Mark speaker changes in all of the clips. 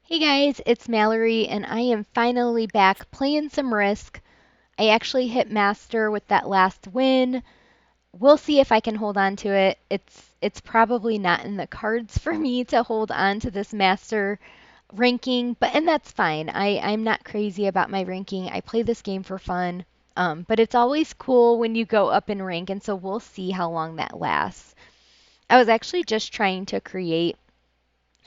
Speaker 1: Hey guys, it's Mallory, and I am finally back playing some Risk. I actually hit Master with that last win. We'll see if I can hold on to it. It's probably not in the cards for me to hold on to this Master ranking, and that's fine. I'm not crazy about my ranking. I play this game for fun. But it's always cool when you go up in rank, and so we'll see how long that lasts. I was actually just trying to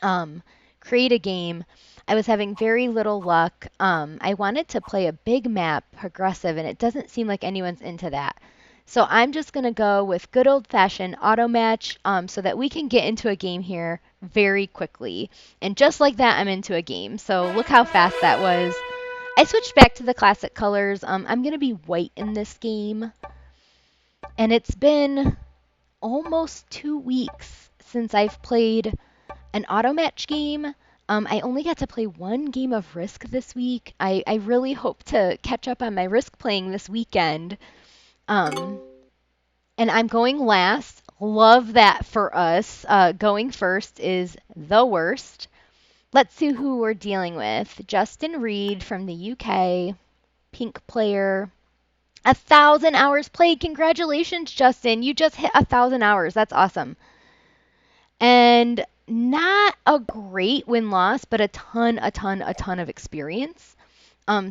Speaker 1: um, create a game. I was having very little luck. I wanted to play a big map, progressive, and it doesn't seem like anyone's into that. So I'm just going to go with good old-fashioned Automatch so that we can get into a game here very quickly. And just like that, I'm into a game. So look how fast that was. I switched back to the classic colors. I'm going to be white in this game. And it's been almost 2 weeks since I've played an Automatch game. I only got to play one game of Risk this week. I really hope to catch up on my Risk playing this weekend. Um, and I'm going last. Love that for us. Going first is the worst. Let's see who we're dealing with. Justin Reed from the UK, pink player. 1,000 hours played. Congratulations, Justin. You just hit 1,000 hours. That's awesome. And not a great win-loss, but a ton of experience.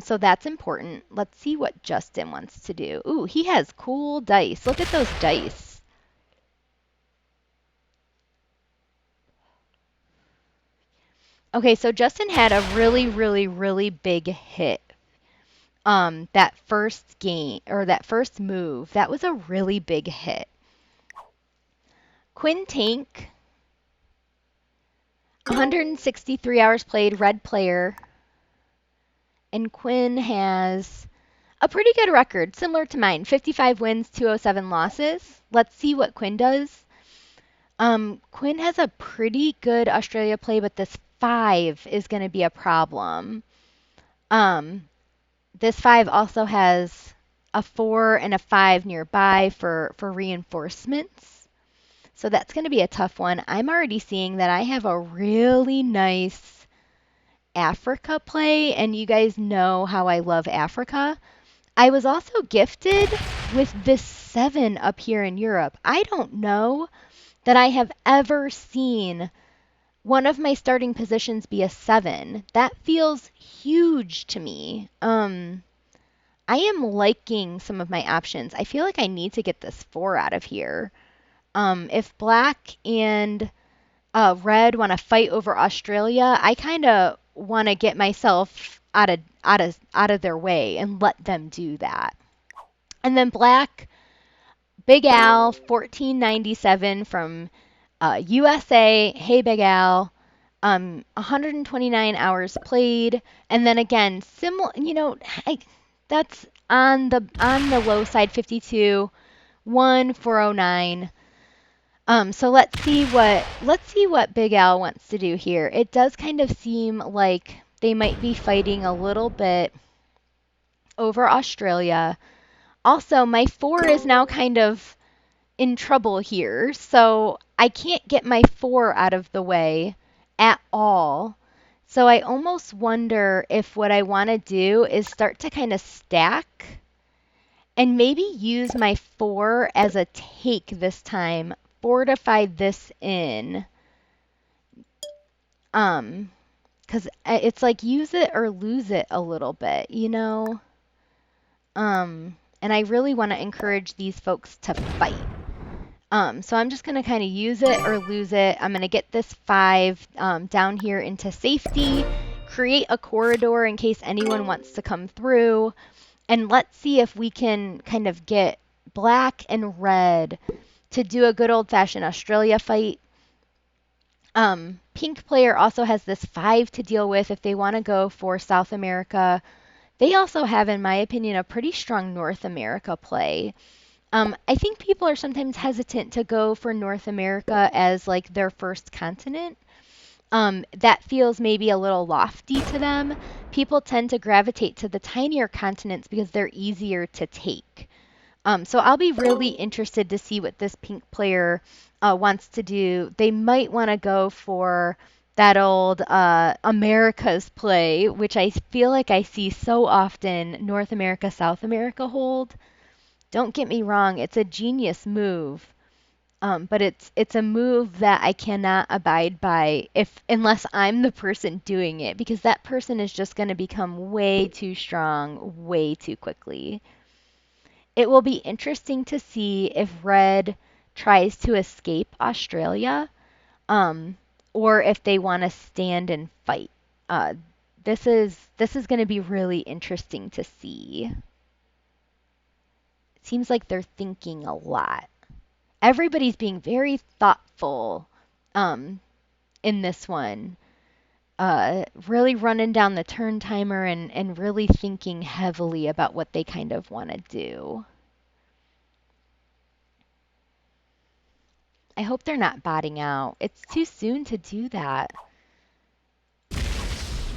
Speaker 1: So that's important. Let's see what Justin wants to do. Ooh, he has cool dice. Look at those dice. Okay, so Justin had a really big hit. That first game or that first move, that was a really big hit. Quinn Tank, 163 hours played, red player, and Quinn has a pretty good record, similar to mine. 55 wins, 207 losses. Let's see what Quinn does. Quinn has a pretty good Australia play, but this 5 is going to be a problem. Um, this 5 also has a 4 and a 5 nearby for reinforcements. So that's going to be a tough one. I'm already seeing that I have a really nice Africa play, and you guys know how I love Africa. I was also gifted with this 7 up here in Europe. I don't know that I have ever seen one of my starting positions be a 7. That feels huge to me. I am liking some of my options. I feel like I need to get this 4 out of here. If black and red want to fight over Australia, I kind of want to get myself out of their way and let them do that. And then black, Big Al, 1497 from USA. Hey, Big Al. 129 hours played, and then again, similar. That's on the low side. 52, 1409. So let's see what Big Al wants to do here. It does kind of seem like they might be fighting a little bit over Australia. Also, my 4 is now kind of in trouble here, so I can't get my 4 out of the way at all. So I almost wonder if what I want to do is start to kind of stack and maybe use my 4 as a take this time, fortify this in. Because it's like use it or lose it a little bit, you know? And I really want to encourage these folks to fight. So I'm just going to kind of use it or lose it. I'm going to get this 5 down here into safety, create a corridor in case anyone wants to come through, and let's see if we can kind of get black and red to do a good old-fashioned Australia fight. Pink player also has this 5 to deal with if they want to go for South America. They also have, in my opinion, a pretty strong North America play. I think people are sometimes hesitant to go for North America as like their first continent. That feels maybe a little lofty to them. People tend to gravitate to the tinier continents because they're easier to take. So I'll be really interested to see what this pink player wants to do. They might want to go for that old America's play, which I feel like I see so often North America, South America hold. Don't get me wrong, it's a genius move. But it's a move that I cannot abide by if unless I'm the person doing it because that person is just going to become way too strong way too quickly. It will be interesting to see if Red tries to escape Australia, um, or if they want to stand and fight. Uh, this is going to be really interesting to see. It seems like they're thinking a lot. Everybody's being very thoughtful um, in this one. Really running down the turn timer and really thinking heavily about what they kind of want to do. I hope they're not botting out. It's too soon to do that.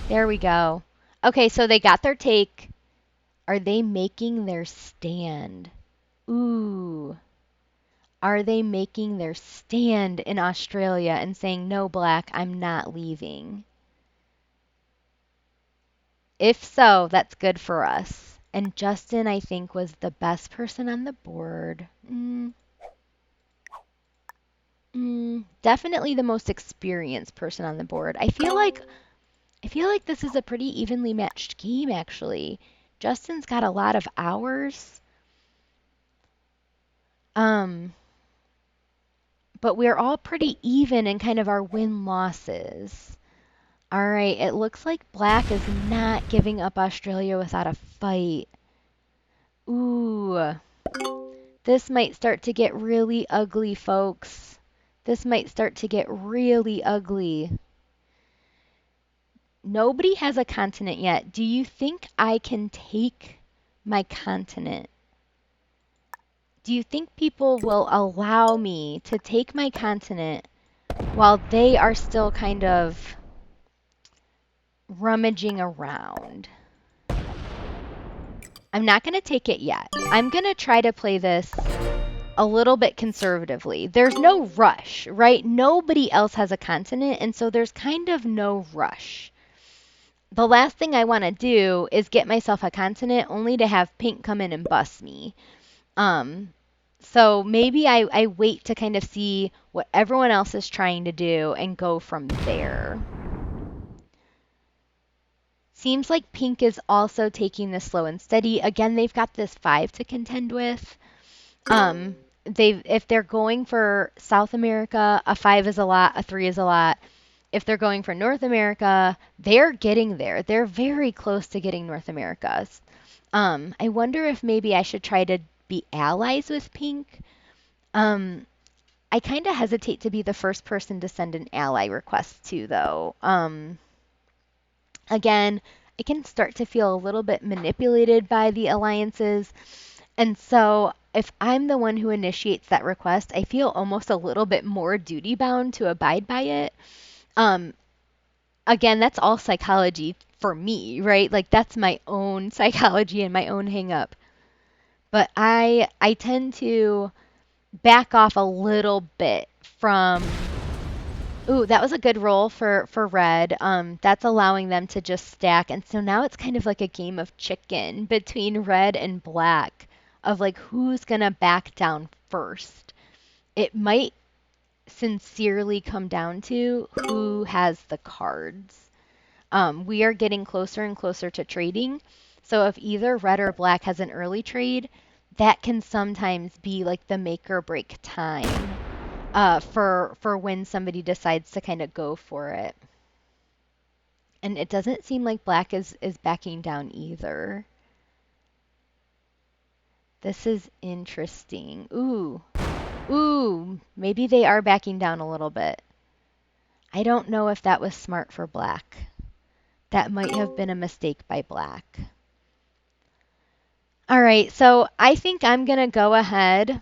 Speaker 1: There we go. Okay, so they got their take. Are they making their stand? Ooh. Are they making their stand in Australia and saying, no, Black, I'm not leaving? If so, that's good for us. And Justin, I think, was the best person on the board. Definitely the most experienced person on the board. I feel like this is a pretty evenly matched game, actually. Justin's got a lot of hours. Um, but we're all pretty even in kind of our win-losses. All right, it looks like Black is not giving up Australia without a fight. Ooh, this might start to get really ugly, folks. This might start to get really ugly. Nobody has a continent yet. Do you think I can take my continent? Do you think people will allow me to take my continent while they are still kind of rummaging around? I'm not going to take it yet. I'm going to try to play this a little bit conservatively. There's no rush, right? Nobody else has a continent, and so there's kind of no rush. The last thing I want to do is get myself a continent only to have Pink come in and bust me. Um, so maybe I wait to kind of see what everyone else is trying to do and go from there. Seems like Pink is also taking this slow and steady. Again, they've got this 5 to contend with. If they're going for South America, a 5 is a lot, a 3 is a lot. If they're going for North America, they're getting there. They're very close to getting North America's. I wonder if maybe I should try to be allies with Pink. I kind of hesitate to be the first person to send an ally request to, though. Again, I can start to feel a little bit manipulated by the alliances. And so if I'm the one who initiates that request, I feel almost a little bit more duty bound to abide by it. Um, Again, that's all psychology for me, right? Like that's my own psychology and my own hang up. But I tend to back off a little bit from. Ooh, that was a good roll for red. That's allowing them to just stack, and so now it's kind of like a game of chicken between red and black, of like who's gonna back down first. It might sincerely come down to who has the cards. We are getting closer and closer to trading, so if either red or black has an early trade, that can sometimes be like the make or break time for when somebody decides to kind of go for it. And it doesn't seem like black is backing down either. This is interesting. Ooh, maybe they are backing down a little bit. I don't know if that was smart for black. That might have been a mistake by black. All right, so I think I'm going to go ahead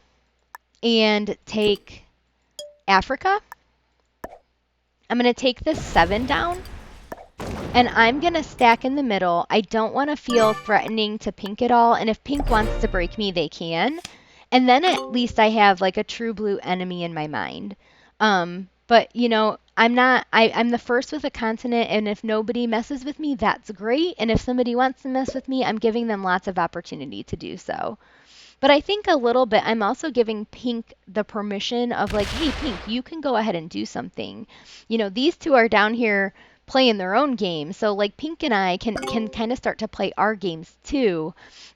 Speaker 1: and take Africa. I'm going to take this 7 down. And I'm going to stack in the middle. I don't want to feel threatening to Pink at all. And if Pink wants to break me, they can. And then at least I have like a true blue enemy in my mind. But, you know, I'm the first with a continent, and if nobody messes with me, that's great. And if somebody wants to mess with me, I'm giving them lots of opportunity to do so. But I think a little bit, I'm also giving Pink the permission of like, hey, Pink, you can go ahead and do something. You know, these two are down here playing their own game. So like Pink and I can kind of start to play our games too.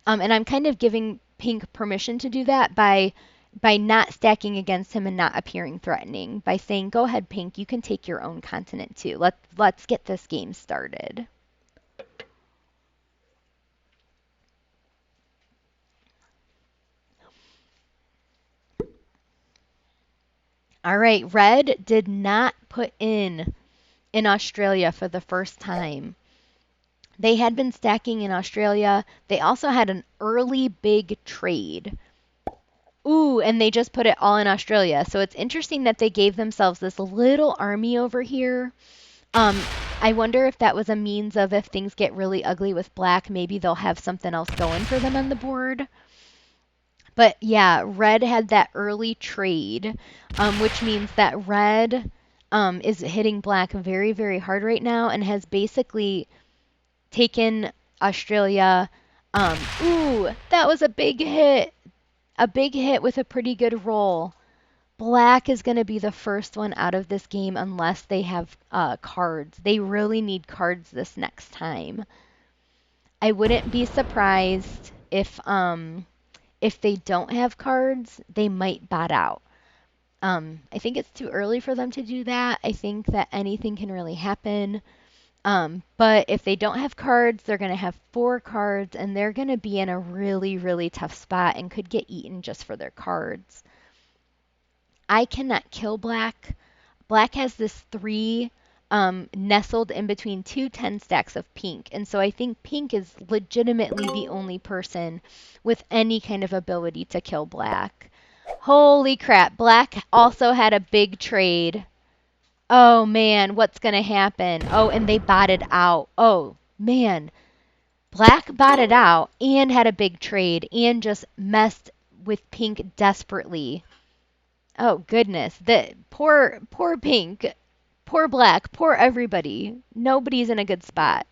Speaker 1: And I'm kind of giving Pink permission to do that by not stacking against him and not appearing threatening, by saying, go ahead, Pink, you can take your own continent too. Let's get this game started. All right, Red did not put in Australia for the first time. They had been stacking in Australia. They also had an early big trade. Ooh, and they just put it all in Australia. So it's interesting that they gave themselves this little army over here. Um, I wonder if that was a means of if things get really ugly with black, maybe they'll have something else going for them on the board. But yeah, red had that early trade, which means that red is hitting black very, very hard right now and has basically taken Australia. Ooh, that was a big hit. A big hit with a pretty good roll. Black is going to be the first one out of this game unless they have cards. They really need cards this next time. I wouldn't be surprised if they don't have cards, they might bot out. I think it's too early for them to do that. I think that anything can really happen. But if they don't have cards, they're going to have 4 cards, and they're going to be in a really, really tough spot and could get eaten just for their cards. I cannot kill black. Black has this 3 nestled in between 2 10 stacks of pink. And so I think pink is legitimately the only person with any kind of ability to kill black. Holy crap, black also had a big trade. Oh man, what's going to happen? Oh, and they botted out. Oh man, black botted out and had a big trade and just messed with pink desperately. Oh goodness, the poor pink, poor black, poor everybody. Nobody's in a good spot.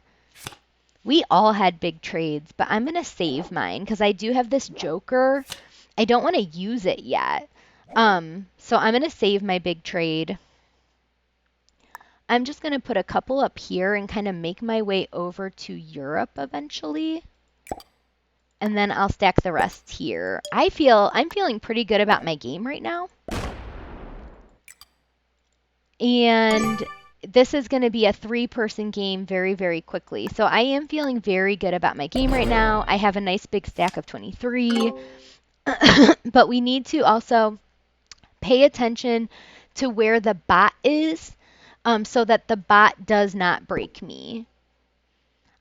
Speaker 1: We all had big trades, but I'm going to save mine because I do have this joker. I don't want to use it yet. So I'm going to save my big trade. I'm just going to put a couple up here and kind of make my way over to Europe eventually. And then I'll stack the rest here. I'm feeling pretty good about my game right now. And this is going to be a 3-person game very, very quickly. So I am feeling very good about my game right now. I have a nice big stack of 23. But we need to also pay attention to where the bot is so that the bot does not break me.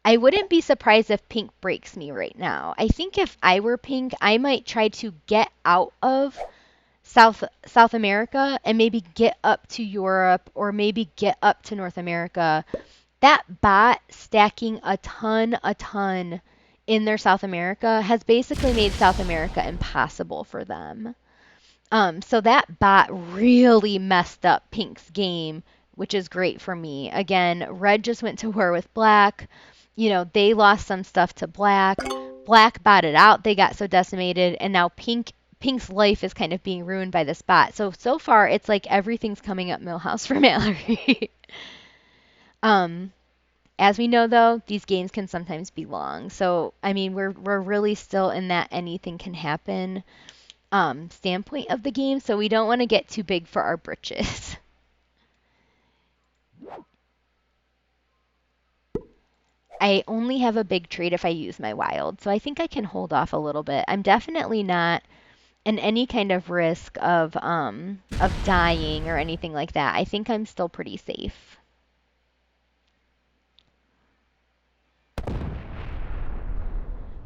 Speaker 1: I wouldn't be surprised if pink breaks me right now. I think if I were pink, I might try to get out of South America and maybe get up to Europe or maybe get up to North America. That bot stacking a ton in their South America has basically made South America impossible for them. So that bot really messed up Pink's game, which is great for me. Again, red just went to war with black. You know, they lost some stuff to black. Black botted out. They got so decimated. And now Pink's life is kind of being ruined by this bot. So far, it's like everything's coming up Milhouse for Mallory. As we know, though, these games can sometimes be long. So, I mean, we're really still in that anything can happen standpoint of the game, so we don't want to get too big for our britches. I only have a big trade if I use my wild, so I think I can hold off a little bit. I'm definitely not in any kind of risk of dying or anything like that. I think I'm still pretty safe.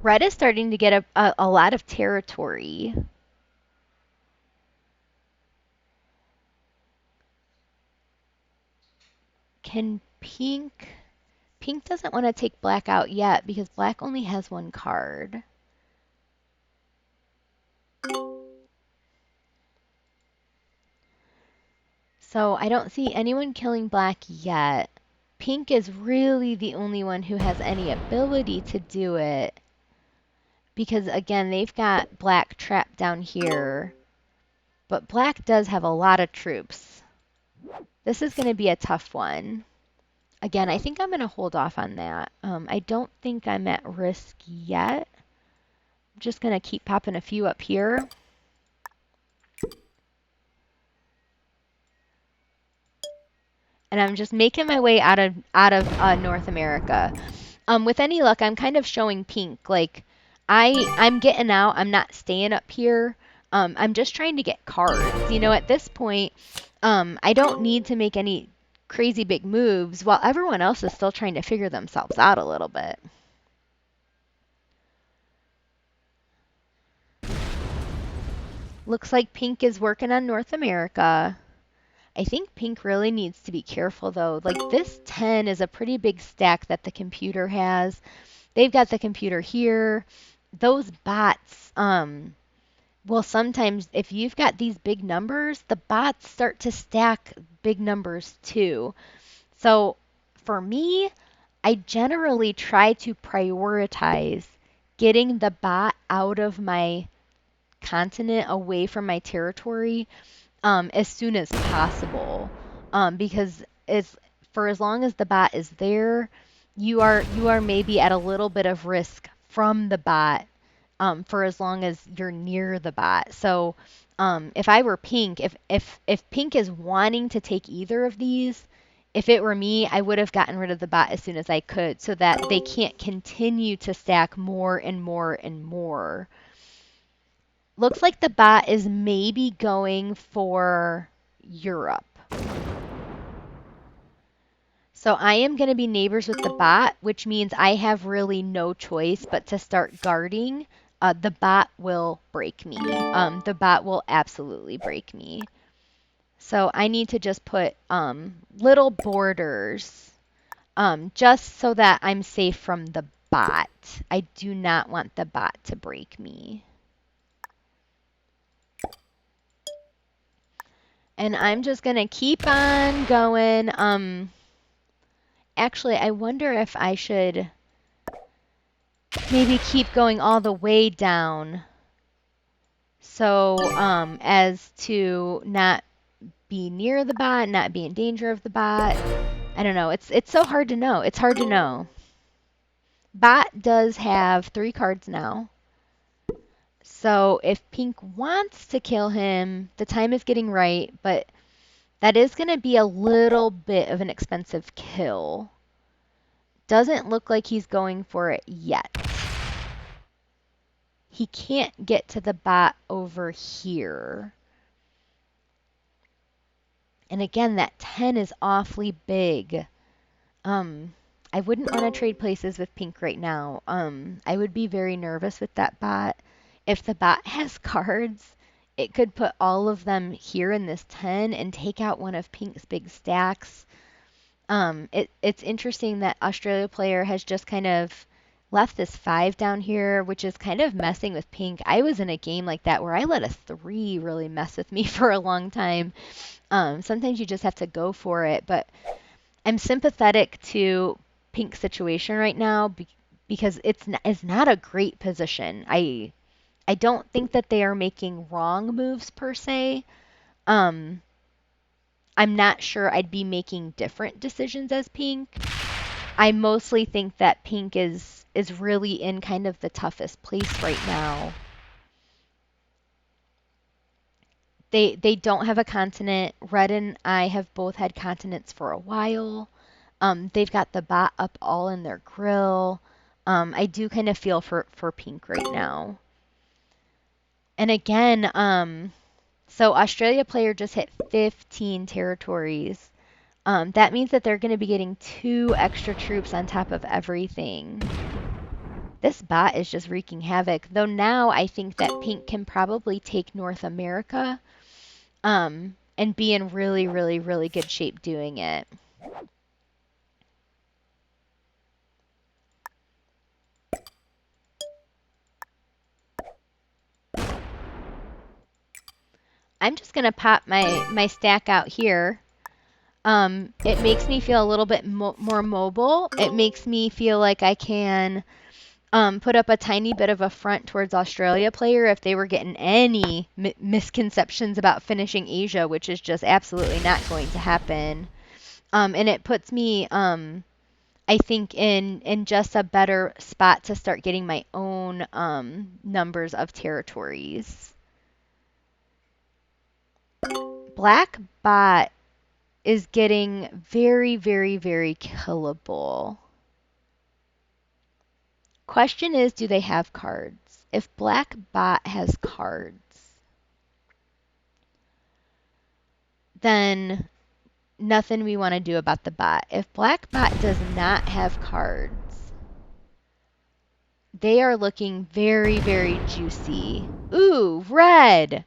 Speaker 1: Red is starting to get a lot of territory. Can pink... Pink doesn't want to take black out yet because black only has 1 card. So I don't see anyone killing black yet. Pink is really the only one who has any ability to do it. Because again, they've got black trapped down here. But black does have a lot of troops. This is going to be a tough one. Again, I think I'm going to hold off on that. I don't think I'm at risk yet. I'm just going to keep popping a few up here. And I'm just making my way out of North America. With any luck, I'm kind of showing pink. Like, I'm getting out. I'm not staying up here. I'm just trying to get cards. You know, at this point, I don't need to make any crazy big moves while everyone else is still trying to figure themselves out a little bit. Looks like pink is working on North America. I think pink really needs to be careful though. Like this 10 is a pretty big stack that the computer has. They've got the computer here. Those bots, well, sometimes if you've got these big numbers, the bots start to stack big numbers too. So for me, I generally try to prioritize getting the bot out of my continent, away from my territory, as soon as possible. Because for as long as the bot is there, you are maybe at a little bit of risk from the bot, for as long as you're near the bot. So if I were pink, if pink is wanting to take either of these, if it were me, I would have gotten rid of the bot as soon as I could so that they can't continue to stack more and more and more. Looks like the bot is maybe going for Europe. So I am going to be neighbors with the bot, which means I have really no choice but to start guarding. The bot will break me. The bot will absolutely break me. So I need to just put little borders, just so that I'm safe from the bot. I do not want the bot to break me. And I'm just going to keep on going. Actually, I wonder if I should maybe keep going all the way down. So, as to not be near the bot, not be in danger of the bot. I don't know. It's so hard to know. It's hard to know. Bot does have 3 cards now. So if pink wants to kill him, the time is getting right, but that is going to be a little bit of an expensive kill. Doesn't look like he's going for it yet. He can't get to the bot over here. And again, that 10 is awfully big. I wouldn't want to trade places with pink right now. I would be very nervous with that bot. If the bot has cards, it could put all of them here in this 10 and take out one of pink's big stacks. It's interesting that Australia player has just kind of left this 5 down here, which is kind of messing with pink. I was in a game like that where I let a 3 really mess with me for a long time. Sometimes you just have to go for it, but I'm sympathetic to pink's situation right now because it's not a great position. I don't think that they are making wrong moves per se. I'm not sure I'd be making different decisions as pink. I mostly think that pink is really in kind of the toughest place right now. They don't have a continent. Red and I have both had continents for a while. They've got the bot up all in their grill. I do kind of feel for pink right now. And again, so Australia player just hit 15 territories. That means that they're going to be getting 2 extra troops on top of everything. This bot is just wreaking havoc. Though now I think that pink can probably take North America, and be in really, really, really good shape doing it. I'm just going to pop my stack out here. It makes me feel a little bit more mobile. It makes me feel like I can put up a tiny bit of a front towards Australia player if they were getting any misconceptions about finishing Asia, which is just absolutely not going to happen. And it puts me, I think, in just a better spot to start getting my own numbers of territories. Black bot is getting very, very, very killable. Question is, do they have cards? If black bot has cards, then nothing we want to do about the bot. If black bot does not have cards, they are looking very, very juicy. Ooh, red!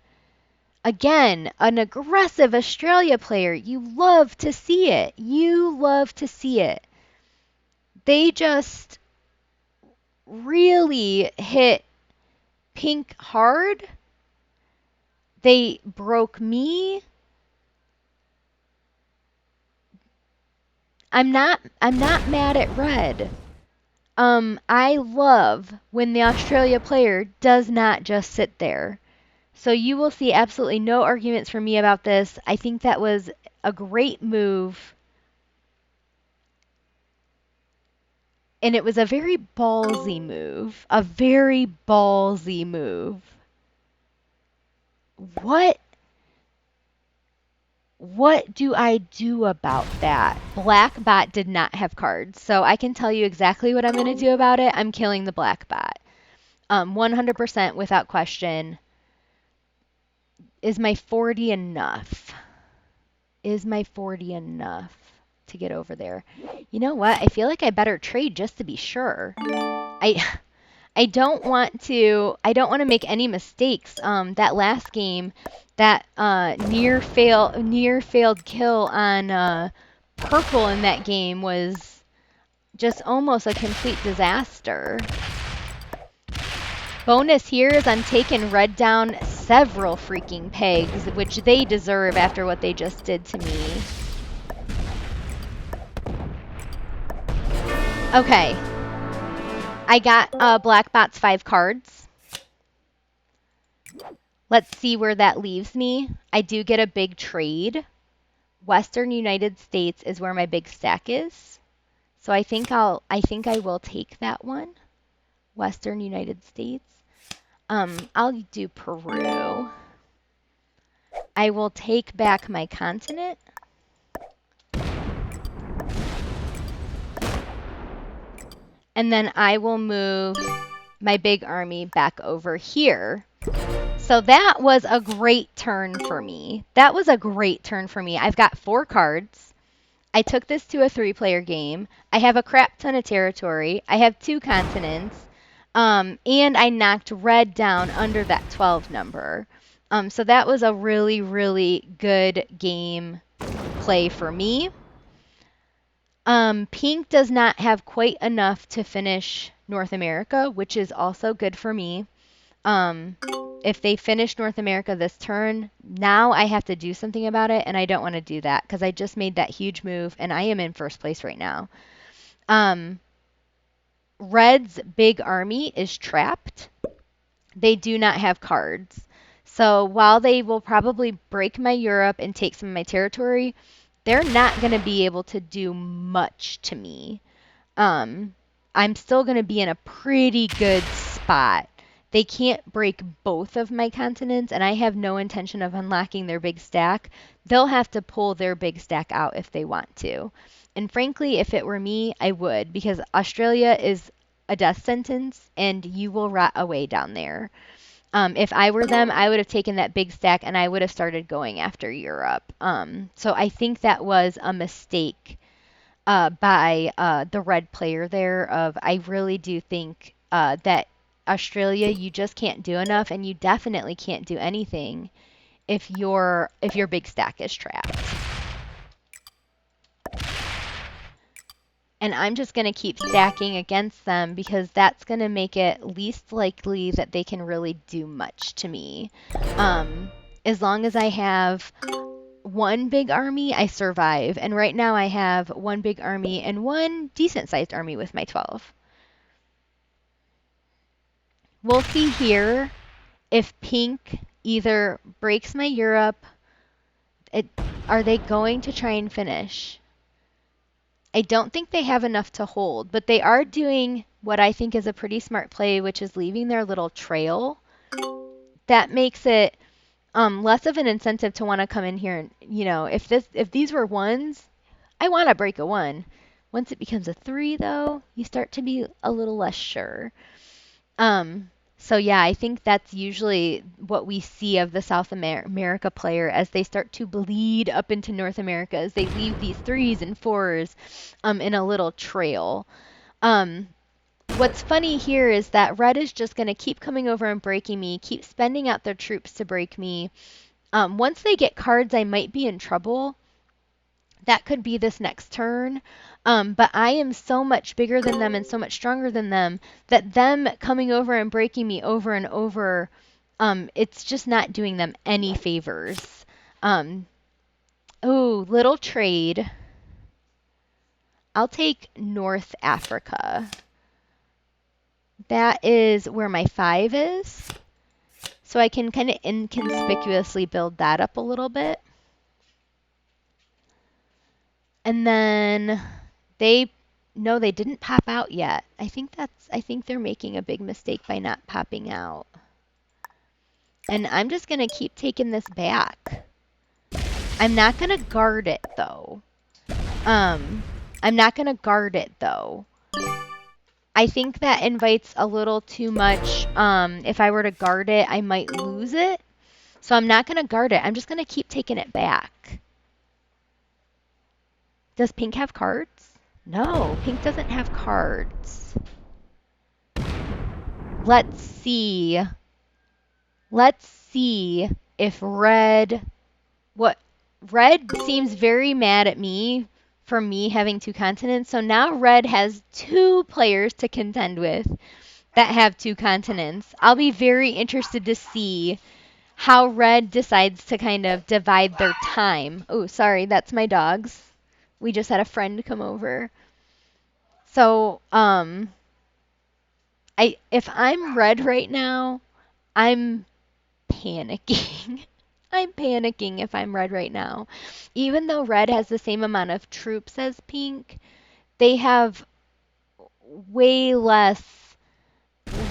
Speaker 1: Again, an aggressive Australia player. You love to see it. You love to see it. They just really hit pink hard. They broke me. I'm not mad at red. I love when the Australia player does not just sit there. So you will see absolutely no arguments from me about this. I think that was a great move. And it was a very ballsy move. A very ballsy move. What do I do about that? Black bot did not have cards. So I can tell you exactly what I'm going to do about it. I'm killing the black bot. 100% without question. Is my 40 enough? Is my 40 enough to get over there? You know what? I feel like I better trade just to be sure. I don't want to make any mistakes. That last game, that near failed kill on purple in that game was just almost a complete disaster. Bonus here is I'm taking red down several freaking pegs, which they deserve after what they just did to me. Okay. I got black bot's 5 cards. Let's see where that leaves me. I do get a big trade. Western United States is where my big stack is. So I think I will take that one. Western United States. I'll do Peru. I will take back my continent. And then I will move my big army back over here. So that was a great turn for me. That was a great turn for me. I've got 4 cards. I took this to a 3-player game. I have a crap ton of territory. I have 2 continents. And I knocked red down under that 12 number. So that was a really, really good game play for me. Pink does not have quite enough to finish North America, which is also good for me. If they finish North America this turn, now I have to do something about it, and I don't want to do that because I just made that huge move, and I am in first place right now. Red's big army is trapped. They do not have cards. So while they will probably break my Europe and take some of my territory, they're not going to be able to do much to me. I'm still going to be in a pretty good spot. They can't break both of my continents, and I have no intention of unlocking their big stack. They'll have to pull their big stack out if they want to. And frankly, if it were me, I would, because Australia is a death sentence, and you will rot away down there. If I were them, I would have taken that big stack, and I would have started going after Europe. So I think that was a mistake by the red player there. I really do think that Australia, you just can't do enough, and you definitely can't do anything if your big stack is trapped. And I'm just going to keep stacking against them because that's going to make it least likely that they can really do much to me. As long as I have one big army, I survive. And right now I have one big army and one decent sized army with my 12. We'll see here if pink either breaks my Europe. Are they going to try and finish? I don't think they have enough to hold, but they are doing what I think is a pretty smart play, which is leaving their little trail. That makes it less of an incentive to want to come in here and, if these were ones, I want to break a one. Once it becomes a three, though, you start to be a little less sure. So yeah, I think that's usually what we see of the South America player as they start to bleed up into North America, as they leave these threes and fours in a little trail. What's funny here is that red is just going to keep coming over and breaking me, keep spending out their troops to break me. Once they get cards, I might be in trouble. That could be this next turn. But I am so much bigger than them and so much stronger than them that them coming over and breaking me over and over, it's just not doing them any favors. Oh, little trade. I'll take North Africa. That is where my 5 is. So I can kind of inconspicuously build that up a little bit. And then they didn't pop out yet. I think they're making a big mistake by not popping out. And I'm just going to keep taking this back. I'm not going to guard it though. I'm not going to guard it though. I think that invites a little too much. If I were to guard it, I might lose it. So I'm not going to guard it. I'm just going to keep taking it back. Does pink have cards? No, pink doesn't have cards. Let's see. Let's see if red seems very mad at me for me having 2 continents. So now red has 2 players to contend with that have 2 continents. I'll be very interested to see how red decides to kind of divide their time. Oh, sorry, that's my dogs. We just had a friend come over. So, if I'm red right now, I'm panicking. I'm panicking if I'm red right now. Even though red has the same amount of troops as pink, they have way less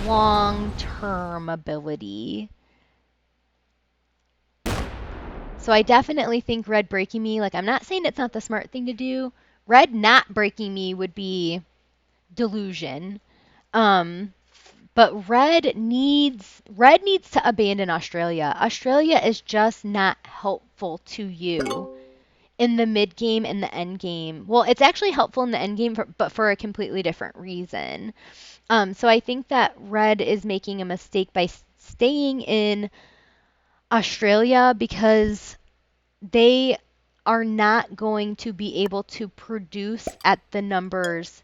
Speaker 1: long-term ability. So I definitely think red breaking me, like I'm not saying it's not the smart thing to do. Red not breaking me would be delusion. But red needs to abandon Australia. Australia is just not helpful to you in the mid game and the end game. Well, it's actually helpful in the end game, but for a completely different reason. So I think that red is making a mistake by staying in Australia because they are not going to be able to produce at the numbers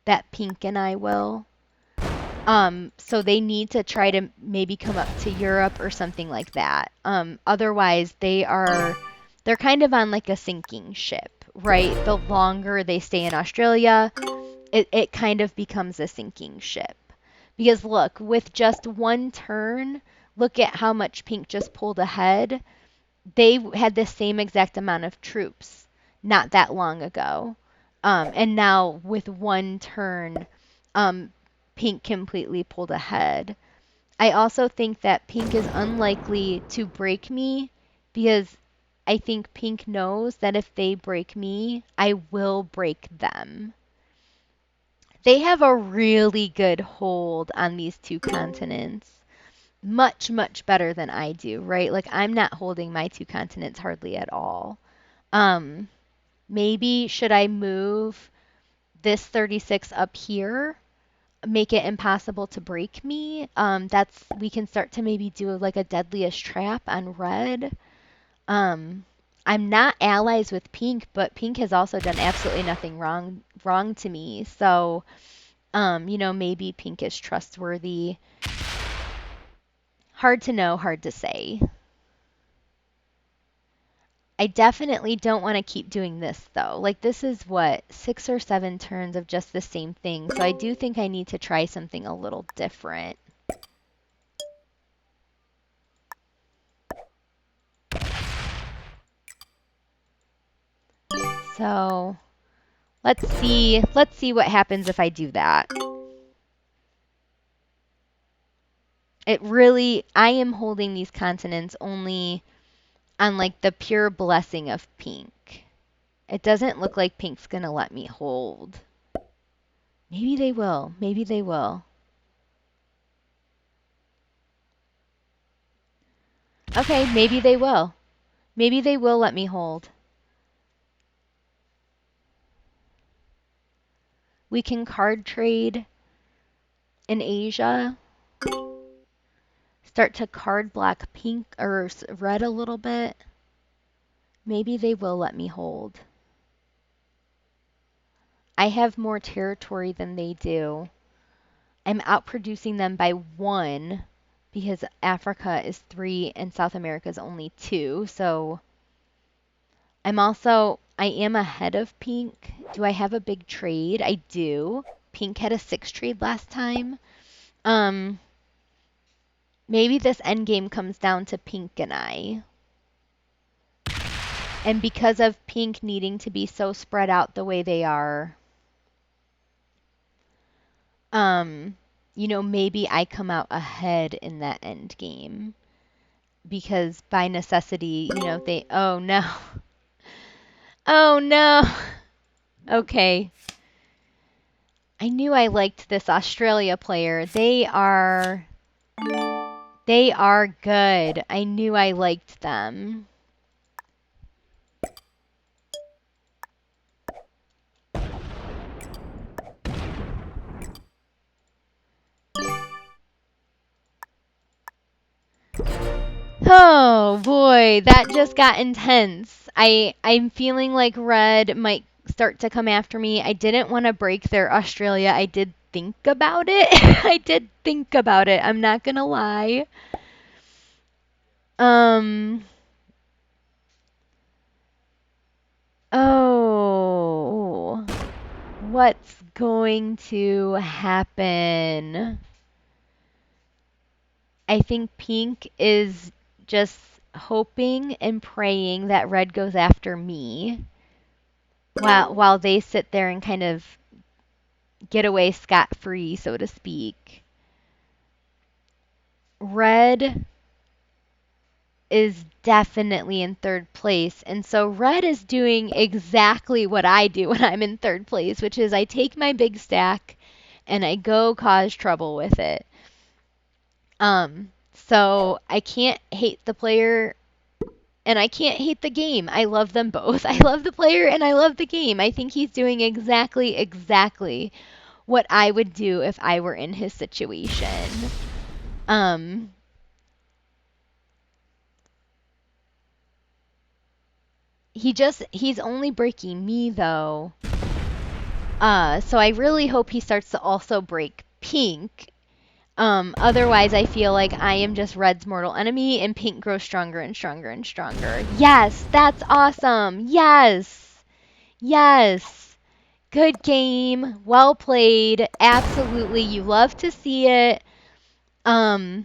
Speaker 1: that pink and I will. So they need to try to maybe come up to Europe or something like that. Otherwise they're kind of on like a sinking ship, right? The longer they stay in Australia, it kind of becomes a sinking ship. Because look, with just one turn, look at how much pink just pulled ahead. They had the same exact amount of troops not that long ago. And now with one turn, pink completely pulled ahead. I also think that pink is unlikely to break me because I think pink knows that if they break me, I will break them. They have a really good hold on these 2 continents. Much, much better than I do, right? Like I'm not holding my 2 continents hardly at all. Maybe should I move this 36 up here? Make it impossible to break me. We can start to maybe do like a deadliest trap on red. I'm not allies with pink, but pink has also done absolutely nothing wrong to me. So, maybe pink is trustworthy. Hard to know, hard to say. I definitely don't want to keep doing this though. Like this is what, 6 or 7 turns of just the same thing. So I do think I need to try something a little different. So let's see what happens if I do that. I am holding these continents only on like the pure blessing of pink. It doesn't look like pink's gonna let me hold. Maybe they will. Maybe they will. Okay, maybe they will. Maybe they will let me hold. We can card trade in Asia. Start to card block pink or red a little bit. Maybe they will let me hold. I have more territory than they do. I'm outproducing them by 1 because Africa is 3 and South America is only 2. So I am ahead of pink. Do I have a big trade? I do. Pink had a 6 trade last time. Maybe this endgame comes down to pink and I. And because of pink needing to be so spread out the way they are, maybe I come out ahead in that end game. Because by necessity, oh no. Oh no. Okay. I knew I liked this Australia player. They are good. I knew I liked them. Oh boy, that just got intense. I'm feeling like red might start to come after me. I didn't want to break their Australia. I did think about it. I did think about it. I'm not gonna lie. Oh, what's going to happen? I think pink is just hoping and praying that red goes after me while they sit there and kind of get away scot-free, so to speak. Red is definitely in 3rd place, and so red is doing exactly what I do when I'm in 3rd place, which is I take my big stack and I go cause trouble with it. So I can't hate the player and I can't hate the game. I love them both. I love the player and I love the game. I think he's doing exactly what I would do if I were in his situation. He's only breaking me though. So I really hope he starts to also break pink. Otherwise I feel like I am just red's mortal enemy and pink grows stronger and stronger and stronger. Yes, that's awesome. Yes. Yes. Good game. Well played. Absolutely. You love to see it. I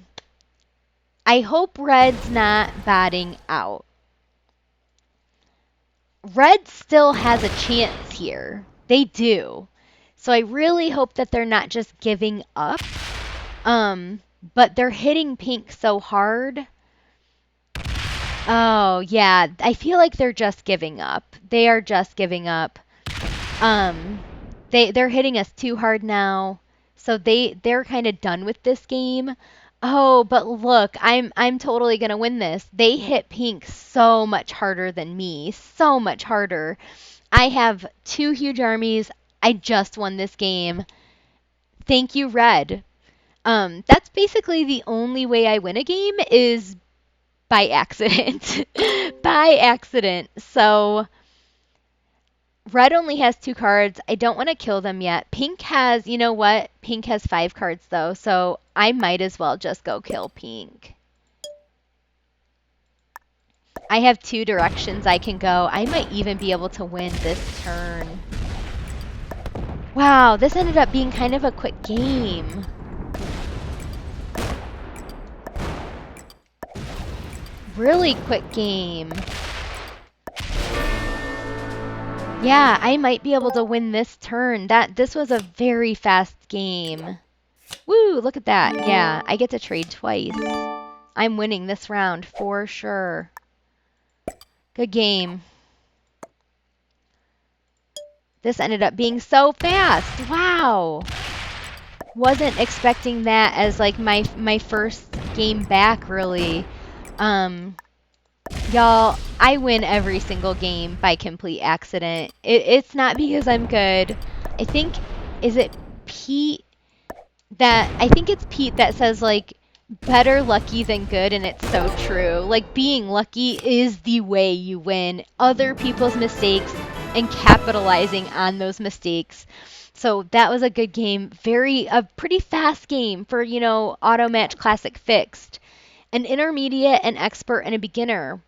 Speaker 1: hope red's not batting out. Red still has a chance here. They do. So I really hope that they're not just giving up. But they're hitting pink so hard. Oh, yeah. I feel like they're just giving up. They are just giving up. They're hitting us too hard now. So they're kind of done with this game. Oh, but look, I'm totally gonna win this. They hit pink so much harder than me. So much harder. I have 2 huge armies. I just won this game. Thank you, Red. That's basically the only way I win a game is by accident. By accident. So red only has 2 cards. I don't want to kill them yet. Pink has, you know what? Pink has 5 cards though, so I might as well just go kill pink. I have two directions I can go. I might even be able to win this turn. Wow, this ended up being kind of a quick game. Really quick game. Yeah, I might be able to win this turn. This was a very fast game. Woo, look at that. Yeah, I get to trade twice. I'm winning this round for sure. Good game. This ended up being so fast. Wow. Wasn't expecting that as like my first game back really. Y'all, I win every single game by complete accident. It's not because I'm good. I think, is it Pete I think it's Pete that says like better lucky than good, and it's so true. Like being lucky is the way you win. Other people's mistakes and capitalizing on those mistakes. So that was a good game. A pretty fast game for, Automatch Classic Fixed. An intermediate, an expert, and a beginner.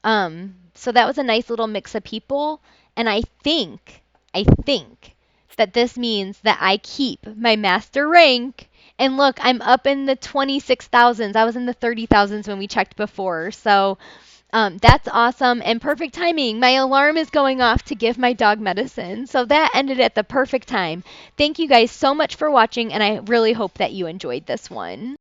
Speaker 1: So that was a nice little mix of people. And I think that this means that I keep my master rank. And look, I'm up in the 26,000s. I was in the 30,000s when we checked before. So that's awesome and perfect timing. My alarm is going off to give my dog medicine. So that ended at the perfect time. Thank you guys so much for watching, and I really hope that you enjoyed this one.